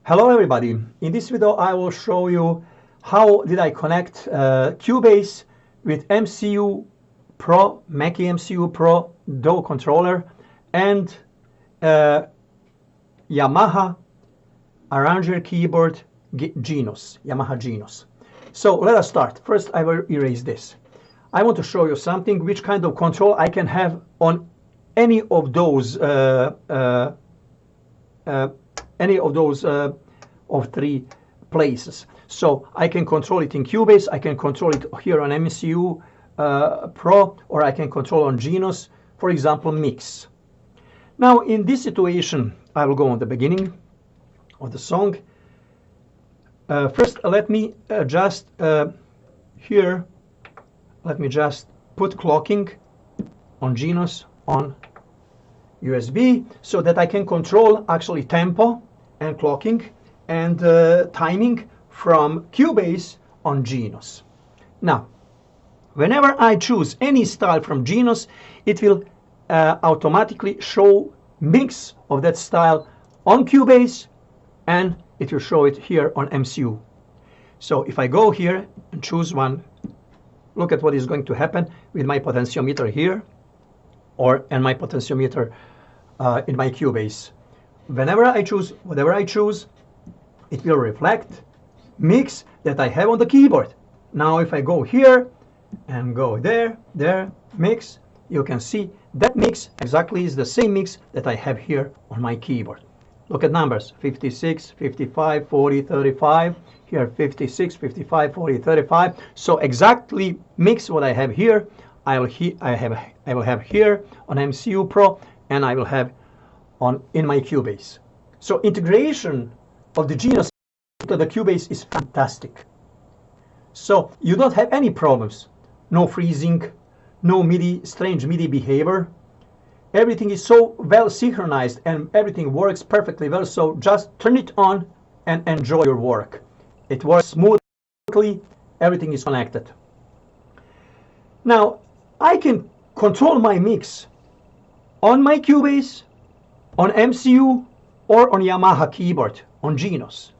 Hello everybody. In this video I will show you how did I connect Cubase with MCU Pro, Mackie MCU Pro DAW controller and Yamaha arranger keyboard Genos, Yamaha Genos. So let us start. First I will erase this. I want to show you something which kind of control I can have on any of those of three places. So I can control it in Cubase, I can control it here on MCU Pro, or I can control on Genos, for example, mix. Now in this situation, I will go on the beginning of the song. First, let me just here, let me just put clocking on Genos on USB so that I can control actually tempo and clocking and timing from Cubase on Genos. Now, whenever I choose any style from Genos, it will automatically show mix of that style on Cubase, and it will show it here on MCU. So if I go here and choose one, look at what is going to happen with my potentiometer here, and my potentiometer in my Cubase. Whenever I choose whatever I choose, it will reflect mix that I have on the keyboard. Now if I go here and go there, mix, you can see that mix exactly is the same mix that I have here on my keyboard. Look at numbers: 56, 55, 40, 35, here 56, 55, 40, 35. So exactly mix what I have here, I will have here on MCU Pro, and I will have in my Cubase. So integration of the Genos into the Cubase is fantastic. So you don't have any problems. No freezing, no strange MIDI behavior. Everything is so well synchronized and everything works perfectly well. So just turn it on and enjoy your work. It works smoothly. Everything is connected. Now I can control my mix on my Cubase, on MCU, or on Yamaha keyboard on Genos.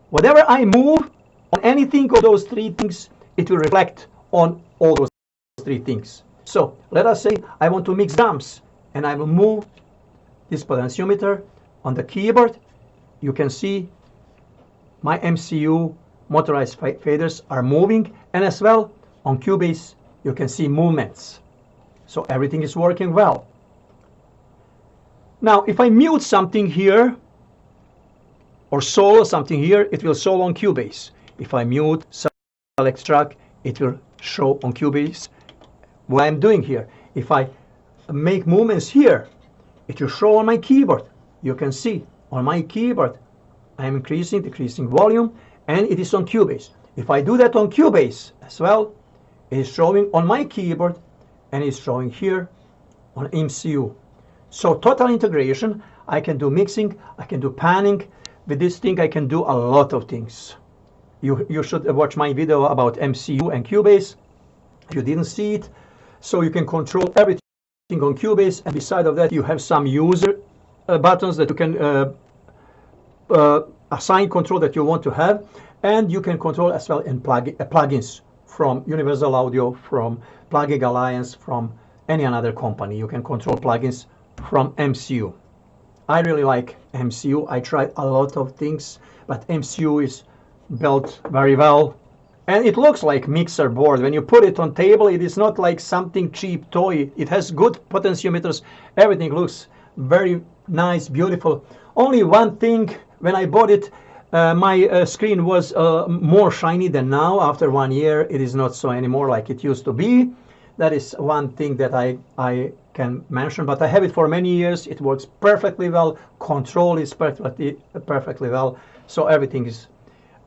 Whatever I move on anything of those three things, it will reflect on all those three things. So let us say I want to mix drums, and I will move this potentiometer on the keyboard. You can see my MCU motorized faders are moving, and as well on Cubase you can see movements. So everything is working well. Now if I mute something here or solo something here, it will show on Cubase. If I mute select track, it will show on Cubase what I'm doing here. If I make movements here, it will show on my keyboard. You can see on my keyboard I'm increasing, decreasing volume, and it is on Cubase. If I do that on Cubase as well, it is showing on my keyboard and it's showing here on MCU. So total integration. I can do mixing, I can do panning. With this thing I can do a lot of things. You should watch my video about MCU and Cubase if you didn't see it. So you can control everything on Cubase, and beside of that you have some user buttons that you can assign control that you want to have, and you can control as well in plugins from Universal Audio, from Plugin Alliance, from any other company. You can control plugins from MCU. I really like MCU. I tried a lot of things, but MCU is built very well, and it looks like mixer board. When you put it on table, it is not like something cheap toy. It has good potentiometers. Everything looks very nice, beautiful. Only one thing, when I bought it, my screen was more shiny than now. After 1 year, it is not so anymore like it used to be. That is one thing that I can mention, but I have it for many years. It works perfectly well. Control is perfectly well. So everything is,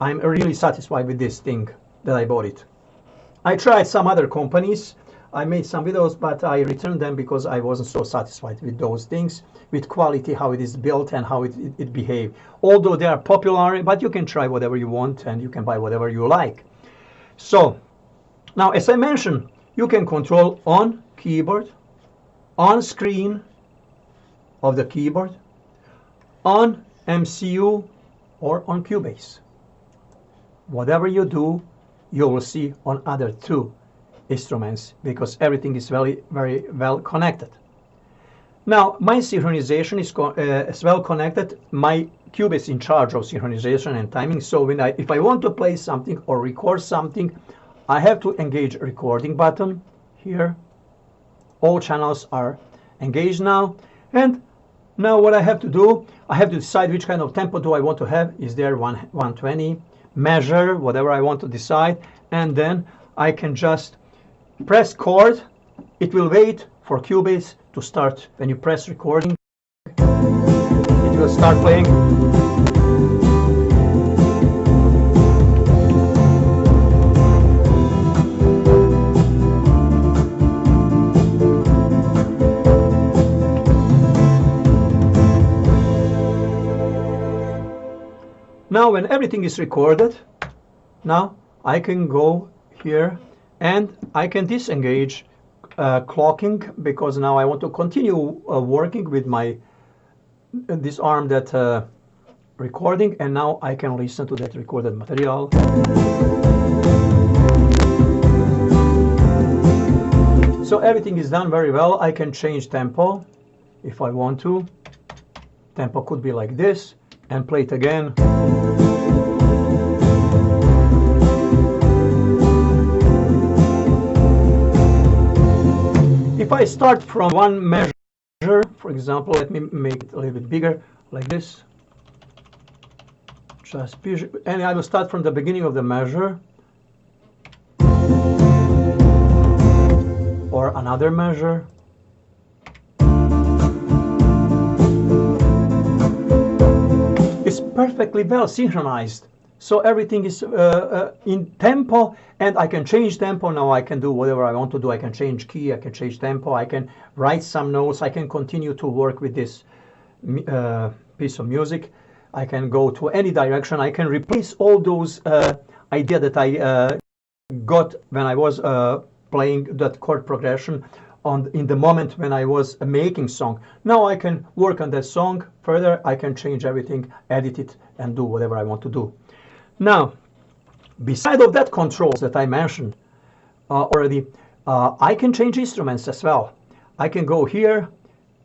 I'm really satisfied with this thing that I bought it. I tried some other companies. I made some videos, but I returned them because I wasn't so satisfied with those things, with quality, how it is built and how it behaves. Although they are popular, but you can try whatever you want and you can buy whatever you like. So now, as I mentioned, you can control on keyboard, on screen of the keyboard, on MCU, or on Cubase. Whatever you do, you will see on other two instruments because everything is very, very well connected. Now, my synchronization is as well connected. My Cubase is in charge of synchronization and timing. So if I want to play something or record something, I have to engage recording button here. All channels are engaged now. And now what I have to do, I have to decide which kind of tempo do I want to have. Is there 120, measure, whatever I want to decide. And then I can just press chord. It will wait for Cubase to start. When you press recording, it will start playing. Now when everything is recorded, now I can go here and I can disengage clocking because now I want to continue working with my this arm that recording, and now I can listen to that recorded material. So everything is done very well. I can change tempo if I want to. Tempo could be like this and play it again. If I start from one measure, for example, let me make it a little bit bigger, like this. And I will start from the beginning of the measure. Or another measure. It's perfectly well synchronized. So everything is in tempo, and I can change tempo. Now I can do whatever I want to do. I can change key, I can change tempo, I can write some notes, I can continue to work with this piece of music. I can go to any direction. I can replace all those ideas that I got when I was playing that chord progression in the moment when I was making song. Now I can work on that song further. I can change everything, edit it, and do whatever I want to do. Now, beside of that controls that I mentioned already, I can change instruments as well. I can go here,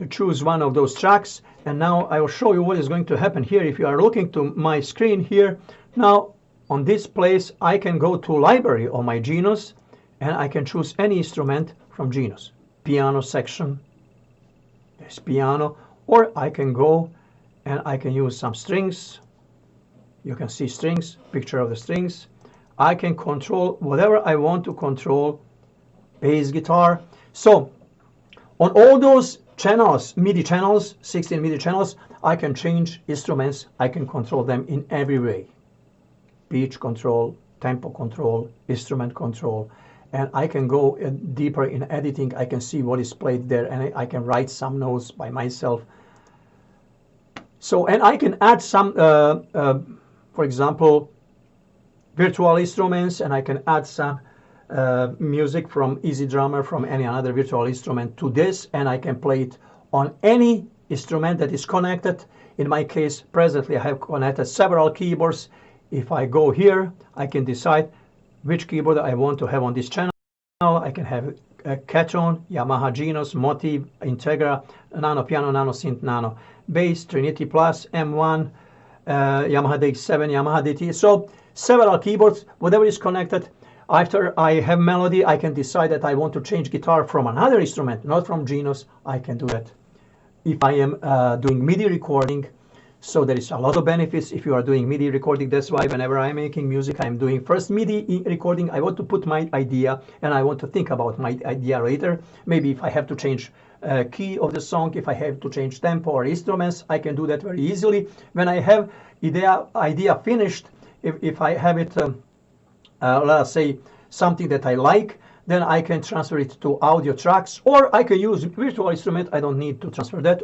choose one of those tracks, and now I will show you what is going to happen here. If you are looking to my screen here, now on this place I can go to library on my Genos, and I can choose any instrument from Genos. Piano section, there's piano, or I can go and I can use some strings. You can see strings, picture of the strings. I can control whatever I want to control, bass guitar. So on all those channels, MIDI channels, 16 MIDI channels, I can change instruments. I can control them in every way. Pitch control, tempo control, instrument control. And I can go deeper in editing. I can see what is played there, and I can write some notes by myself. So, and I can add some, for example, virtual instruments, and I can add some music from Easy Drummer, from any other virtual instrument to this, and I can play it on any instrument that is connected. In my case, presently I have connected several keyboards. If I go here, I can decide which keyboard I want to have on this channel. I can have a Caton, Yamaha Genos, Motiv, Integra, Nano Piano, Nano Synth, Nano Bass, Trinity Plus, M1, Yamaha DX7, Yamaha DT. So several keyboards, whatever is connected. After I have melody, I can decide that I want to change guitar from another instrument, not from Genos. I can do that. If I am doing MIDI recording, so there is a lot of benefits if you are doing MIDI recording. That's why whenever I'm making music, I'm doing first MIDI recording. I want to put my idea, and I want to think about my idea later. Maybe if I have to change key of the song, if I have to change tempo or instruments, I can do that very easily. When I have idea finished, if I have it, let's say, something that I like, then I can transfer it to audio tracks, or I can use virtual instrument. I don't need to transfer that.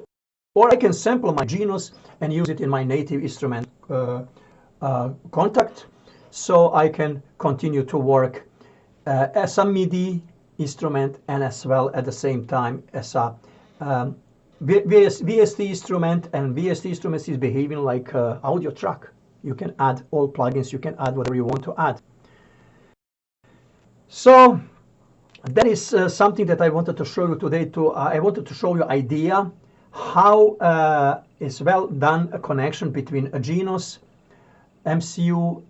Or I can sample my Genos and use it in my native instrument contact, so I can continue to work as a MIDI instrument and as well at the same time as a VST instrument, and VST instruments is behaving like audio track. You can add all plugins, you can add whatever you want to add. So that is something that I wanted to show you today. I wanted to show you idea how is well done a connection between a Genos MCU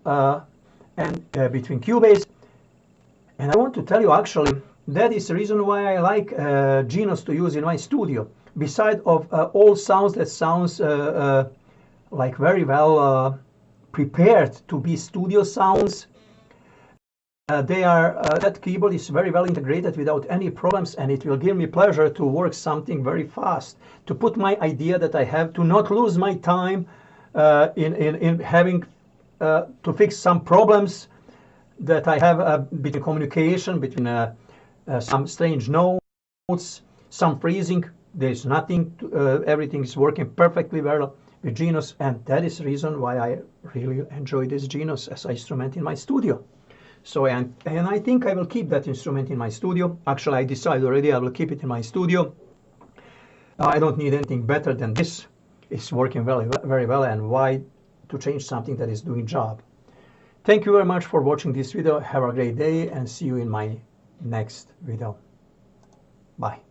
and between Cubase. And I want to tell you actually that is the reason why I like Genos to use in my studio. Beside of all sounds that sounds like very well prepared to be studio sounds, that keyboard is very well integrated without any problems, and it will give me pleasure to work something very fast, to put my idea that I have, to not lose my time in having to fix some problems that I have between communication, between some strange notes, some freezing. There is nothing, everything is working perfectly well with Genos, and that is the reason why I really enjoy this Genos as an instrument in my studio. So, and I think I will keep that instrument in my studio. Actually, I decided already I will keep it in my studio. I don't need anything better than this. It's working very well, and why to change something that is doing job. Thank you very much for watching this video. Have a great day and see you in my next video. Bye.